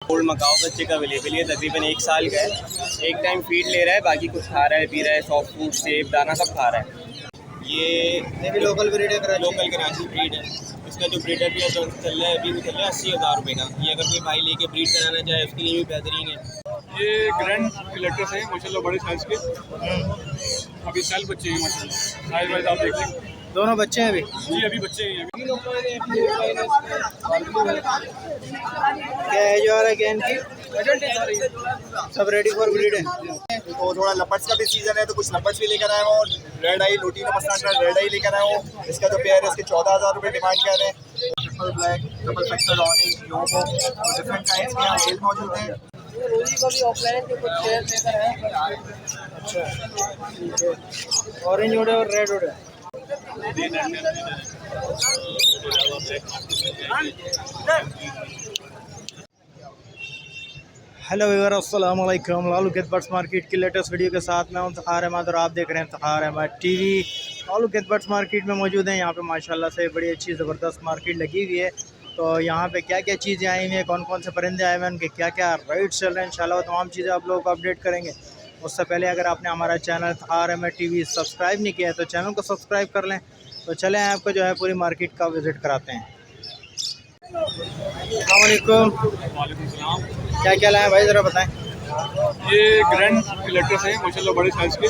Old Macau बच्चे का available है, तकरीबन 1 साल का है। एक टाइम फीड ले रहा है, बाकी कुछ खा रहा है, पी रहा है, सॉफ्ट फूड, सेब, दाना सब खा रहा है। ये भी लोकल ब्रीड है, लोकल कराची ब्रीड है। इसका जो ब्रीडर भी है जो चल रहा है अभी भी चल रहा है 80,000 रुपये का। ये अगर कोई भाई लेके ब्रीड कराना चाहे उसके लिए भी बेहतरीन है। ये ग्रैंड कलेक्टर्स हैं माशाल्लाह, बड़े साइज के। अभी साल बच्चे हैं माशाल्लाह, साइज वाइज आप देख लें। दोनों बच्चे हैं अभी? जी अभी बच्चे हैं अभी। क्या एज आ रहा है क्या इनकी? सब रेडी फॉर ब्रीड है। तो थोड़ा लपट्स का भी सीजन है, तो कुछ लपट्स भी लेकर आए हो। रेड आई लुटीनो पसंद है, रेड आई लेकर आए हो। इसका जो पेयर है इसके 14,000 रुपये डिमांड कर रहे हैं। Triple black, triple factor, orange, योगो, डिफरेंट काइंड्स के यहाँ सेल मौजूद हैं। अच्छा ठीक है। ऑरेंज उड़े और रेड उड़े। हेलो व्यूअर, अस्सलाम वालेकुम। लालू गेट बर्ड्स मार्केट की लेटेस्ट वीडियो के साथ मैं हूं इफ्तिखार अहमद और आप देख रहे हैं Iftikhar Ahmed TV. Lalu gate birds market में मौजूद हैं। यहाँ पे माशाल्लाह से बड़ी अच्छी ज़बरदस्त मार्केट लगी हुई है। तो यहाँ पे क्या क्या चीज़ें आई हुई हैं, कौन कौन से परिंदे आए हुए हैं, उनके क्या क्या रेट्स चल रहे हैं, इंशाल्लाह तमाम चीज़ें आप लोगों को अपडेट करेंगे। उससे पहले अगर आपने हमारा channel Iftikhar Ahmed TV subscribe नहीं किया है तो चैनल को सब्सक्राइब कर लें। तो चलें आपको जो है पूरी मार्केट का विज़िट कराते हैं। अस्सलाम वालेकुम। क्या क्या लाए भाई, ज़रा बताएं। ये ग्रैंड कलेक्टर्स हैं माशाल्लाह, बड़े साइज के।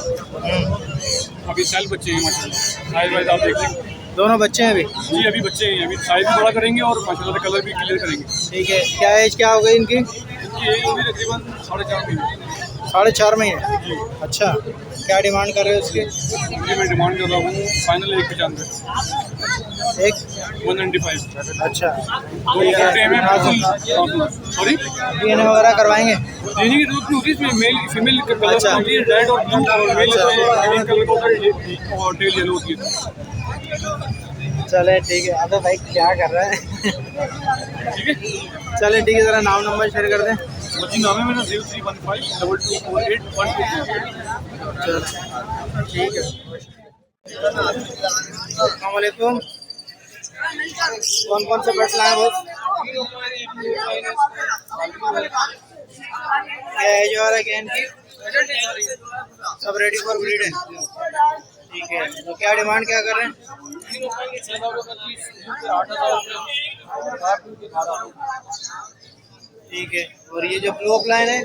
अभी साल बच्चे हैं माशाल्लाह, साइज वाइज आप देख लें। दोनों बच्चे हैं अभी? जी अभी बच्चे हैं अभी, साइज भी बड़ा करेंगे और माशाल्लाह कलर भी क्लियर करेंगे। ठीक है। क्या एज क्या हो गई इनकी? इनकी एज होगी तकरीबन 4.5 महीने। 4.5 महीने। अच्छा, क्या डिमांड कर रहे हो उसकी? जी मैं डिमांड कर रहा हूँ फाइनल 195। एक 195। अच्छा ठीक है। सॉरी, DNA वगैरह करवाएंगे? देने की जरूरत नहीं होती इसमें। मेल फीमेल का कलर अच्छा। होती है, रेड और ब्लू, और मेल ग्रीन कलर का होता है और टेल येलो होती है। चले ठीक है। अबे भाई क्या कर रहा है? ठीक है, चले ठीक है, ज़रा नाम नंबर शेयर कर दें। बच्ची नाम है मेरा 0315 2248 चलो ठीक है। अस्सलाम वालेकुम। कौन कौन से बर्ड्स लाए बस? क्या एज आ रहा है क्या इनकी? सब रेडी फॉर ब्रीड है। ठीक है। तो क्या डिमांड क्या कर रहे हैं? ठीक है। और ये जो ब्लू लाइन है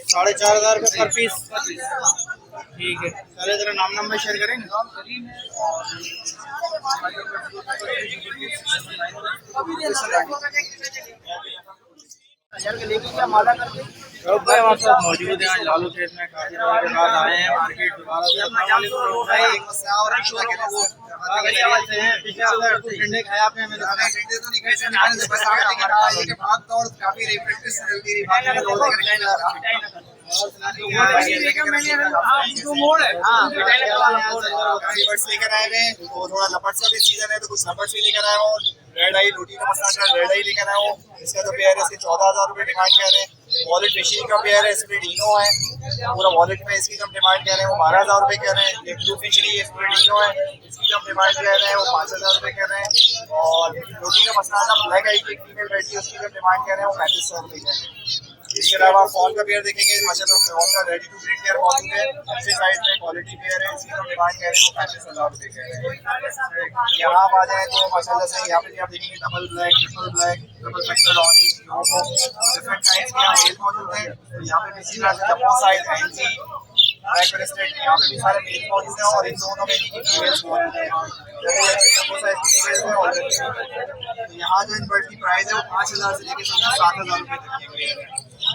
4,500 रुपये पर पीस। ठीक है। चले ज़रा नाम नंबर शेयर करेंगे। भाई हमारे साथ मौजूद है आज लालू खेत में, काफी दिनों के बाद आए हैं मार्केट दोबारा से। ठंडे खाया आपने? लेकर आए हैं, तो थोड़ा लपट्स का भी सीजन है, तो कुछ लपट्स भी लेकर आए हो। रेड आई लुटीनो पसंद है, रेड आई लेकर आए हो। इसका जो पेयर है इसके 14,000 रुपये डिमांड कर रहे हैं। वॉलेट फिशिंग का पेयर है, इसमें डीनो है, पूरा वॉलेट में इसकी कम डिमांड कर रहे हैं, वो 12,000 रुपये कर रहे हैं। ये ब्लू फिशरी है, इसमें डीनो है, इसकी कम डिमांड कर रहे हैं, वो 5,000 रुपये कर रहे हैं। और लुटीनो पसंद है, ब्लैक आई की फीमेल बैठी है, उसकी कम डिमांड कर रहे हैं, वो 3500 रुपये कर रहे हैं। इसके अलावा फॉल का पेयर देखेंगे माशाल्लाह, फॉल का रेडी टू ब्रीड पेयर मौजूद है, अच्छे साइज में क्वालिटी पेयर है, इसकी हम डिमांड कर रहे हैं, वो 35,000 रुपये कह रहे हैं। यहाँ आप आ जाए तो माशाल्लाह से यहाँ पे भी आप देखेंगे double black, triple factor, orange, योगो, डिफरेंट काइंड्स के यहाँ मेल मौजूद है। तो यहाँ पे भी जम्बो साइज एनजी ब्लैक ब्रेस्टेड, यहाँ पे भी सारे मेल मौजूद हैं, और इन दोनों में भी फीमेल्स मौजूद हैं। जम्बो साइज की फीमेल्स हैं ऑलरेडी। यहाँ जो इन बर्ड की प्राइस है वो 5,000 से लेकर 7,000 रुपये तक की हुई है।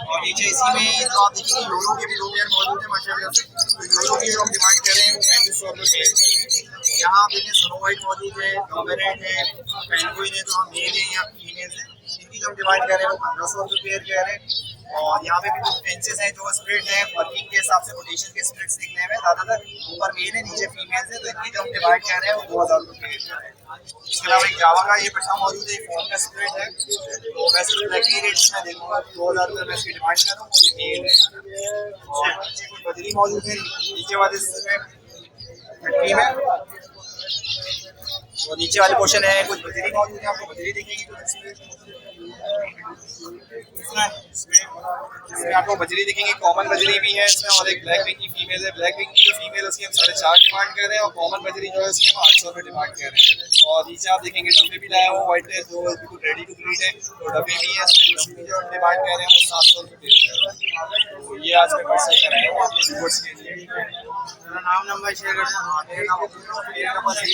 और नीचे इसी में जो आप देखेंगे योलो के भी दो पेयर मौजूद है माशाल्लाह से। तो योलो की जो हम डिमांड कर रहे हैं वो 3500 रुपये। यहाँ आप देखें स्नो वाइट मौजूद है, डॉबरेट है, पेंगुइन है, तो हम मेल है या फीमेल है, इनकी जो हम डिमांड कर रहे हैं वो 1,500 रुपये पेयर कह रहे हैं। और यहाँ पे भी कुछ फेंसेस हैं जो स्प्लिट है, वर्किंग के हिसाब से रोटेशन के स्प्लिट्स निकले हुए हैं, ज़्यादातर ऊपर मेल है नीचे फीमेल्स है, तो इनकी जो हम डिमांड कर रहे हैं वो 2,000 रुपये पेयर कह रहे हैं। इसके अलावा एक जावा का ये पट्टा मौजूद है, फोन का स्प्लिट है, तो वैसे तो लकी रेट्स में देखूँगा 2,000 रुपये मैं इसकी डिमांड कर रहा हूँ, ये मेल है। और नीचे कोई बदरी मौजूद है नीचे वाले में, और नीचे वाले पोर्शन है कुछ बजरी मौजूद है, आपको बजरी दिखेगी कुछ इसमें आपको बजरी दिखेंगी, कॉमन बजरी भी है इसमें, और एक ब्लैक विंग की फीमेल है। ब्लैक विंग की जो फीमेल है उसकी हम 4.5 डिमांड कर रहे हैं, और कॉमन बजरी जो है उसकी हम 800 रुपये डिमांड कर रहे हैं। और नीचे आप देखेंगे डब्बे भी लाया हुआ व्हाइट है, जो बिल्कुल रेडी टू ब्रीड है, तो डब्बे भी है इसमें। डब्बे जो डिमांड कर रहे हैं वो 700 रुपये। तो ये आज मैं व्हाट्सएप कर रहे हैं अपने व्यूअर्स के लिए। मेरा नाम नंबर शेयर कर दें। मेरा नंबर 033 शुक्रिया।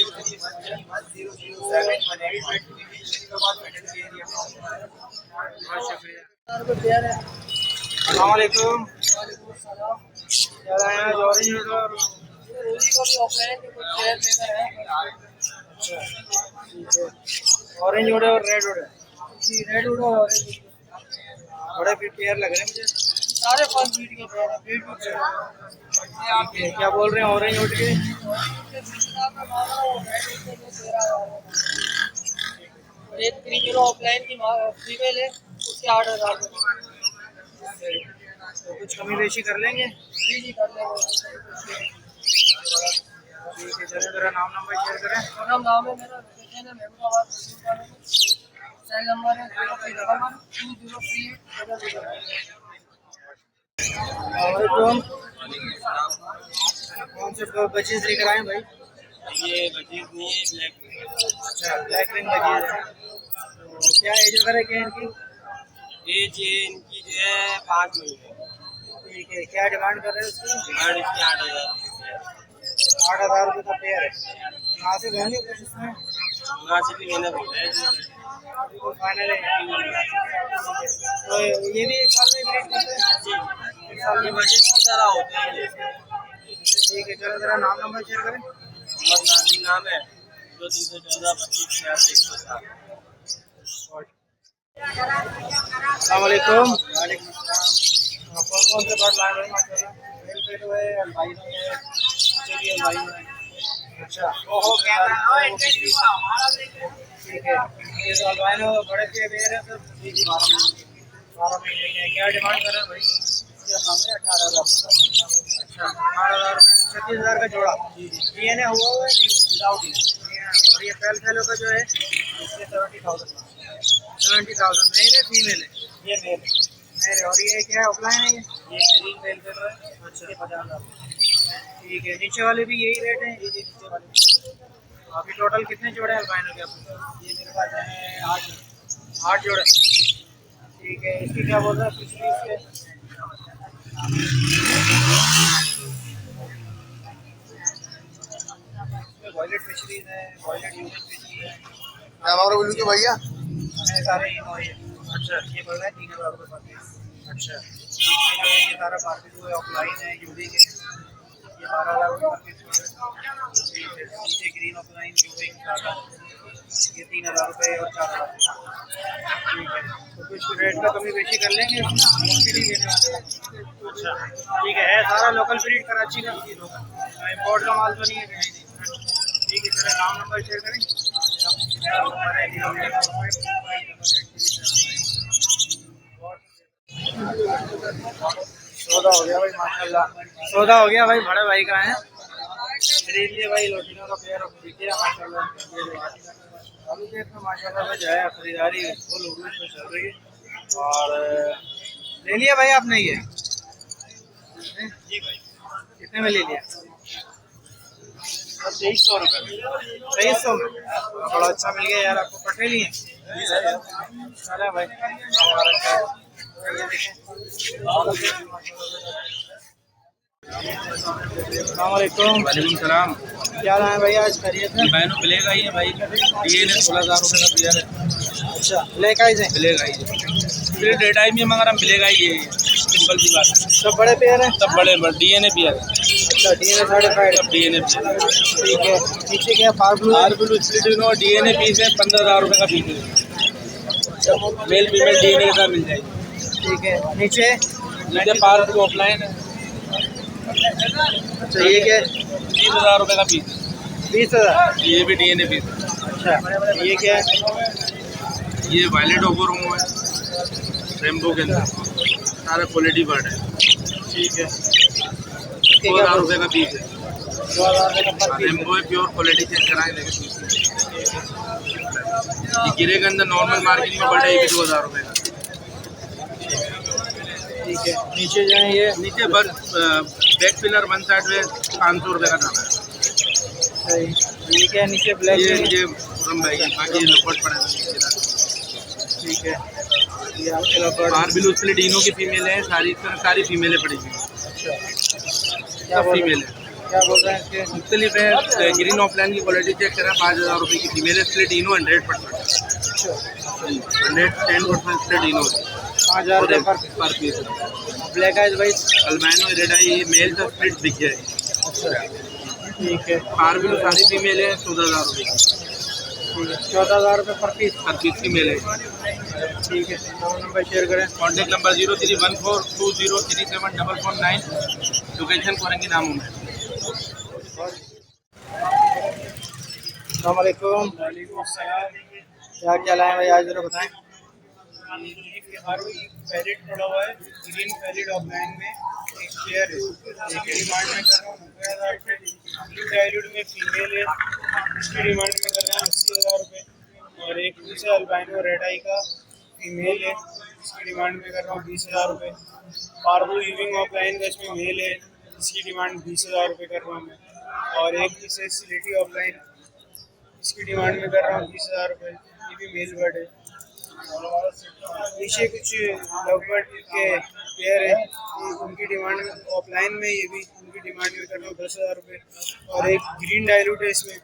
अस्सलाम वालेकुम। क्या लाए हैं? ऑरेंज और ऑरेंज उड़े और रेड उड़े। रेड उड़े और बड़े पेयर लग रहे हैं मुझे। सारे फर्स्ट ब्रीड के पेयर हैं। क्या बोल रहे हैं ऑरेंज उड़ के? एक 3 ऑफलाइन की फीमेल है, उसके 8,000 तो कुछ कमी बेशी कर लेंगे? जी कर लेंगे। ठीक है, चलो जरा नाम नंबर शेयर करें। मेरा नाम है, मेरा लोकेशन है महबूबाबाद, सेल नंबर है 031203800। कौन से बचीज लेकर आए भाई? ये बजीज नहीं है, ब्लैक। अच्छा, ब्लैक रिंग बचीज है। तो क्या एज वगैरह क्या है इनकी? एज ये इनकी जो है 5 महीने। ठीक है, क्या डिमांड कर रहे हैं उसकी? डिमांड इसकी 8,000। 8,000 रुपये का पेयर है। कहाँ से रहेंगे कुछ इसमें? वहाँ से भी मैंने बोला है बिल्कुल फाइनल है। तो ये भी एक साल में ब्रीड करते हैं? एक साल ये में। बजीज की तरह होते हैं। ठीक है, चलो जरा नाम नंबर शेयर करें। मोहम्मद नादिर नाम है, 2314 अस्सलाम वालेकुम। वालेकुम अस्सलाम। कौन कौन से बर्ड लाए हैं माशाल्लाह? मेल पेट है, अल्बाइनो है, चलिए अल्बाइनो है। अच्छा, ओहो कैमरा ठीक है। ये तो अल्बाइनो बड़े के बेर है सर। 12 महीने के। क्या डिमांड कर रहे हैं भाई? इसके मामले 18,000। अच्छा, 18,000 36,000 का जोड़ा। DNA हुआ है नहीं विदाउट? और ये फेल का जो है इसके 70,000 मेल है फीमेल है? ये मेल है। और ये क्या है ऑफलाइन है? ये ग्रीन मेल पे है। अच्छा, 50,000। ठीक है, नीचे वाले भी यही रेट है? ये नीचे वाले। अभी टोटल कितने जोड़े हैं अल्बाइनो के आपके? ये मेरे पास है 8 जोड़े। ठीक है, इसकी क्या बोल रहा है पिछली इसके? वॉयलेट फिशरीज है, वॉयलेट यूनिट फिशरी है। हमारा बोलूँ कि भैया सारे अच्छा, ये बोल रहा है 3,000 रुपये पर पीस। अच्छा, ये सारा मार्केट हुआ ऑफलाइन है यूवी के। ये 12,000 रुपये पर पीस। ठीक है, नीचे ग्रीन ऑफलाइन यूवी सारा ये 3,000 रुपये और 4,000। ठीक है, तो कुछ रेट का कमी बेशी कर लेंगे लेने वाले। अच्छा, ठीक है सारा लोकल ब्रीड कराची का, इम्पोर्ट का माल तो नहीं है कहीं नहीं। ठीक है, चलो नाम नंबर शेयर करें। सौदा हो गया भाई माशाल्लाह। सौदा हो गया भाई, बड़े भाई का है। खरीद लिए भाई लोटिनों का पेयर माशाल्लाह। अभी देखो माशाल्लाह से जो है खरीदारी फुल उर्दू में चल रही है। और ले लिया भाई आपने ये? जी भाई। कितने में ले लिया? 2300 रुपये में। 2300 में बड़ा अच्छा मिल गया यार आपको। पटे लिए चले भाई। अस्सलामुअलैकुम। वालेकुम सलाम। क्या हाल है भैया? आज खरीद है? अल्बाइनो ब्लैक आई है भाई, DNA 16,000 रुपये का पेयर है। अच्छा, ब्लैक आइज है? ब्लैक आई है, फिर डेट आई में मगर हम ब्लैक आई है, सिंपल सी बात। सब बड़े पेयर हैं? सब बड़े बड़े DNA पेयर है। अच्छा, DNA सर्टिफाइड। सब DNA पेयर। ठीक है, नीचे क्या फार ब्लू? आर ब्लू स्प्लिट DNA पीस है, 15,000 रुपये का पीस है। मेल फीमेल DNA के साथ मिल जाएगी। ठीक है, नीचे नीचे पार ब्लू ऑफलाइन है। अच्छा, ये क्या है? 20,000 रुपये का पीस है। 20,000। ये भी DNA पीस है। अच्छा, ये क्या है? ये वायलेट ओवरोमो है, रेम्बो के अंदर सारा क्वालिटी बर्ड है। ठीक है, 2,000 रुपये का पीस है। 2,000 का पर पीस। रेम्बो है, प्योर क्वालिटी चेक कराएं देखें। ये गिरे के अंदर नॉर्मल मार्केट में पड़े 2000 रुपये का। ठीक है, नीचे जो है ये नीचे बस बैक पिलर वन साइड में 500 रुपये का दाना है। सही। ये क्या है नीचे ब्लैक? ये पूरम बैग बाकी लपट पड़ेगा। ठीक है, ये आपके लपट। बाहर बिल्कुल प्लेटिनो की फीमेल है, सारी फीमेलें पड़ेगी। क्या फीमेल है, क्या बोल रहे हैं इसके? मुख्तलिफ है। ग्रीन ऑफलाइन की क्वालिटी चेक करें, 5000 रुपये की फीमेल है। प्लेटिनो 100%, 110% प्लेटिनो 5000 रुपये per piece. Black eyes wise albino red eye ये मेल का स्प्लिट दिख जाए। ठीक है, बाहर बिल्कुल सारी फीमेल है, 14000 रुपये की। ठीक है, 14000 रुपये पर पीस फीमेल है। ठीक है, फ़ोन नंबर शेयर करें। Contact number 031420374449। लोकेशन कोरंगी नाम में। अस्सलाम वालेकुम। क्या क्या लाए भाई आज जरा बताएं। पैलेट पड़ा हुआ है, ग्रीन पैलेट ऑफलाइन में एक चेयर है, इसकी डिमांड में कर रहा हूँ 90,000 रुपये। ब्लू डायलूट में फीमेल है, इसकी डिमांड में कर रहा हूँ 80,000 रुपये। और एक दूसरा अल्बाइनो रेड आई का फीमेल है, इसकी डिमांड में कर रहा हूँ 20,000 रुपये। पार्बल यूविंग ऑफलाइन का इसमें मेल है, इसकी डिमांड 20,000 रुपये कर रहा हूँ मैं। और एक पीस सिलेटी ऑफलाइन, इसकी डिमांड में कर रहा हूँ 20,000 रुपये। ये भी मेल बर्ड है। नीचे कुछ लवबर्ड के पेयर है, उनकी डिमांड में ऑफलाइन में, ये भी उनकी डिमांड में कर रहा हूँ 10,000 रुपये। और एक ग्रीन डायलूट है इसमें,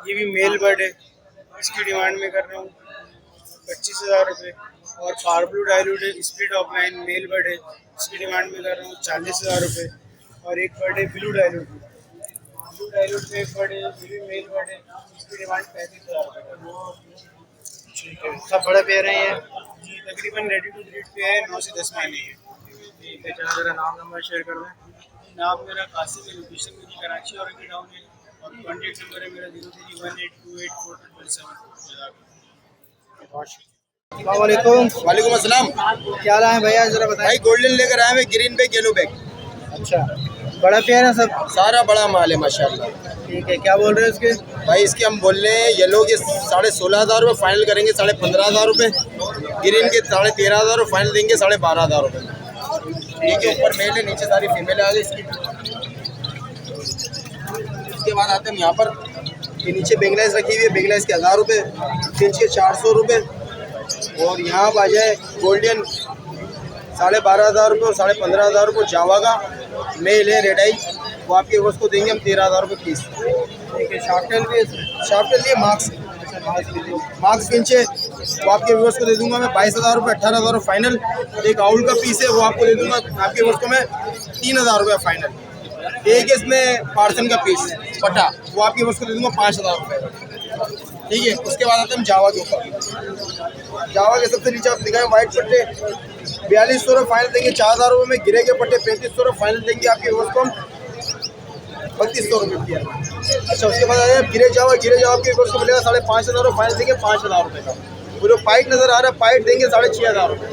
ये भी मेल बर्ड है, इसकी डिमांड में कर रहा हूँ 25,000 रुपये। और पार्ब्लू डायलूट है, स्प्लिट ऑफलाइन मेल बर्ड है, इसकी डिमांड में कर रहा हूँ 40,000 रुपये। और एक बर्ड है ब्लू डायलूट में, ब्लू डायलूट में एक बर्ड है, ये भी मेल बर्ड है, इसकी डिमांड 35,000 रुपये कर रहा हूँ। ठीक है, सब बड़े पेयर हैं ये? जी, तकरीबन रेडी टू ब्रीड पे है, 9 से 10 महीने के। ठीक है, चलो जरा नाम नंबर शेयर कर दें। नाम मेरा कासिम है, लोकेशन मेरी कराची और टाउन है, और कॉन्टेक्ट नंबर है मेरा 0318284477। वालेकुम। वालेकुम अस्सलाम। क्या लाए भाई आज जरा बताएं। भाई गोल्डन लेकर आए हैं, ग्रीन बैग येलो बैग, अच्छा, बड़ा पेयर है सब? सारा बड़ा माल है माशाल्लाह। ठीक है, क्या बोल रहे हैं इसके? भाई इसके हम बोल रहे हैं येलो के 16,500 रुपये फाइनल करेंगे, 15,500 रुपये। ग्रीन के 13,500 और फाइनल देंगे 12,500 रुपये। ठीक है, ऊपर मेल है, नीचे सारी फीमेल आ गई इसकी। इसके बाद आते हैं यहाँ पर, ये नीचे बेगलाइस रखी हुई है, बेगलाइस के 1000 रुपये, फिंच के 400 रुपये। और यहाँ पर आ जाए गोल्डन 12,500 रुपये और 15,500 रुपये। जावा का मेल है रेड आई, वो आपके उसको देंगे हम 13,000 रुपये पीस। ठीक है, शार्टेल भी है इसमें? शार्टेल लिए मार्क्स फिंचे वो आपके व्यूअर्स को दे दूंगा मैं 22,000 रुपये, 18,000 फाइनल। एक आउल का पीस है, वो आपको दे दूंगा आपके व्यूअर्स को मैं 3,000 रुपये फाइनल। एक इसमें पार्सन का पीस पटा, वो आपके व्यूअर्स को दे दूंगा 5,000 रुपये। ठीक है, उसके बाद आते हैं हम जावा के ऊपर। जावा के सबसे नीचे आप दिखाएं वाइट पट्टे 4200 रुपये फाइनल देंगे 4,000 रुपये में। गिरे के पट्टे 3500 रुपये फाइनल देंगे आपके व्यूअर्स को हम 3200 रुपये किया। अच्छा, उसके बाद आया गिरे जावा आपके व्यूअर्स को मिलेगा 5,500 रुपये फाइनल देंगे 5,000 रुपये का। वो जो पाइट नज़र आ रहा है पाइट देंगे 6,500 रुपये।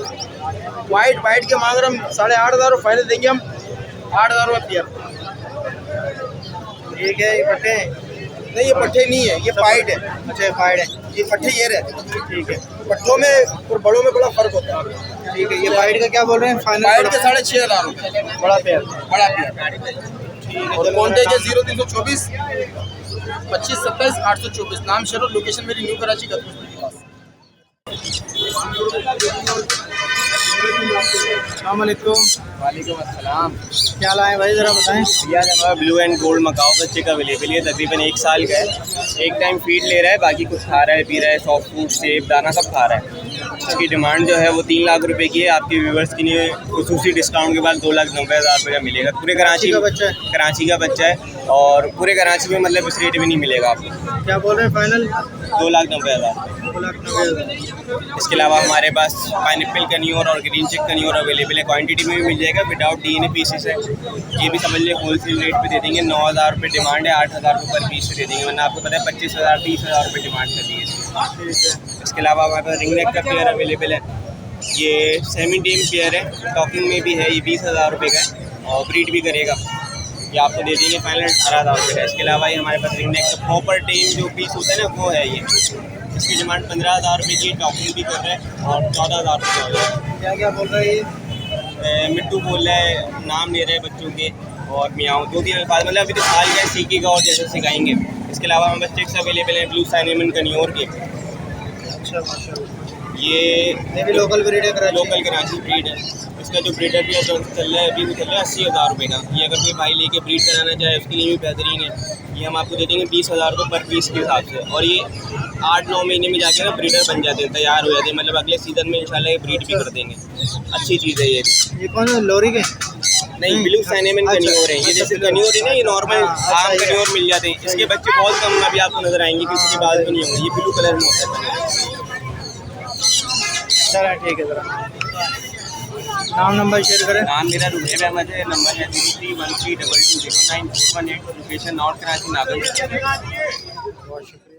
वाइट के मांग रहे हम 8,500 रुपये फाइनल देंगे हम 8,000 रुपये पेयर। ठीक है, ये पट्टे नहीं, ये पट्टे नहीं है, ये पाइट है। अच्छा, फाइड है। ये पट्टे ये रहते हैं। ठीक है, पट्टों में और बड़ों में बड़ा फर्क होता है। ठीक है, ये फाइड का क्या बोल रहे हैं फाइनल? पाइट के 6,500 रुपये बड़ा पेयर। बड़ा पेयर। और कॉन्टेक्ट है 0324 25 27 824। नाम शरोर, लोकेशन मेरी न्यू कराची का पास। अस्सलाम वालेकुम। वालेकुम अस्सलाम। क्या लाए भाई जरा बताएं। यार हमारा ब्लू एंड गोल्ड मकाओ बच्चे का अवेलेबल है, तकरीबन 1 साल का है। एक टाइम फीड ले रहा है, बाकी कुछ खा रहा है, पी रहा है, सॉफ्ट फूड सेब दाना सब खा रहा है। इसकी डिमांड जो है वो 3 लाख रुपए की है। आपके व्यूवर्स के लिए खुसूसी डिस्काउंट के बाद 2,90,000 रुपये का मिलेगा। पूरे कराची का बच्चा है? कराची का बच्चा है, और पूरे कराची में मतलब इस रेट में नहीं मिलेगा आपको। क्या बोल रहे हैं फाइनल? 2,90,000। 2,90,000। इसके अलावा हमारे पास पाइनएप्पल कन्योर और ग्रीन चिक कन्योर अवेलेबल है, क्वांटिटी में भी मिल जाएगा, विदाउट DNA पीसेस है। ये भी समझ लीजिए होलसेल रेट पे दे देंगे। 9,000 रुपये डिमांड है, 8,000 रुपये पर पीस दे देंगे, वरना आपको पता है 25,000 30,000 रुपये डिमांड कर दी है। इसके अलावा हमारे पास रिंग नेक का पेयर अवेलेबल है, ये सेमी डेम पेयर है, टॉकिंग में भी है, ये 20,000 रुपये का है और ब्रीड भी करेगा। ये आपको दे देंगे फाइनल 18,000 रुपये का। इसके अलावा ये हमारे पास रिंग नेक का प्रॉपर टेम जो पीस होता है ना वो है ये, इसकी डिमांड 15,000 रुपये की, टॉकिंग भी कर रहा है और 14,000 रुपये हो गया। क्या क्या बोल रहा है ये? मिट्टू बोल रहा है, नाम ले रहे हैं बच्चों के, और मियाँ 2-3 अल्फाज, मतलब अभी तो साल का सीखेगा और जैसे सिखाएंगे। इसके अलावा हमारे पास चेक्स अवेलेबल हैं ब्लू साइनेमन कन्योर के। अच्छा माशाल्लाह, ये भी लोकल ब्रीड है, लोकल कराची ब्रीड है। इसका जो ब्रीडर भी है जो चल रहा है अभी भी चल रहा है 80,000 रुपये का। ये अगर कोई भाई लेके ब्रीड कराना चाहे उसके लिए भी बेहतरीन है। ये हम आपको दे देंगे 20,000 रुपये पर पीस के हिसाब से, और ये 8-9 महीने में जाके ना ब्रीडर बन जाते हैं, तैयार हो जाते हैं, मतलब अगले सीज़न में इंशाल्लाह ये ब्रीड भी कर देंगे। अच्छी चीज़ है ये भी। ये कौन है, लोरी के? नहीं, ब्लू साइनेमन कन्योर है ये। जैसे कन्योर है ना, ये नॉर्मल आम कन्योर मिल जाते हैं, इसके बच्चे बहुत कम अभी आपको नजर आएंगे, किसी के बाद भी नहीं होंगे। ये ब्लू कलर में होता है कन्योर। चलो ठीक है, ज़रा नाम नंबर शेयर करें। नाम मेरा रुबैब अहमद है, नंबर है 33132209 418, लोकेशन नॉर्थ कराची नागल। बहुत शुक्रिया।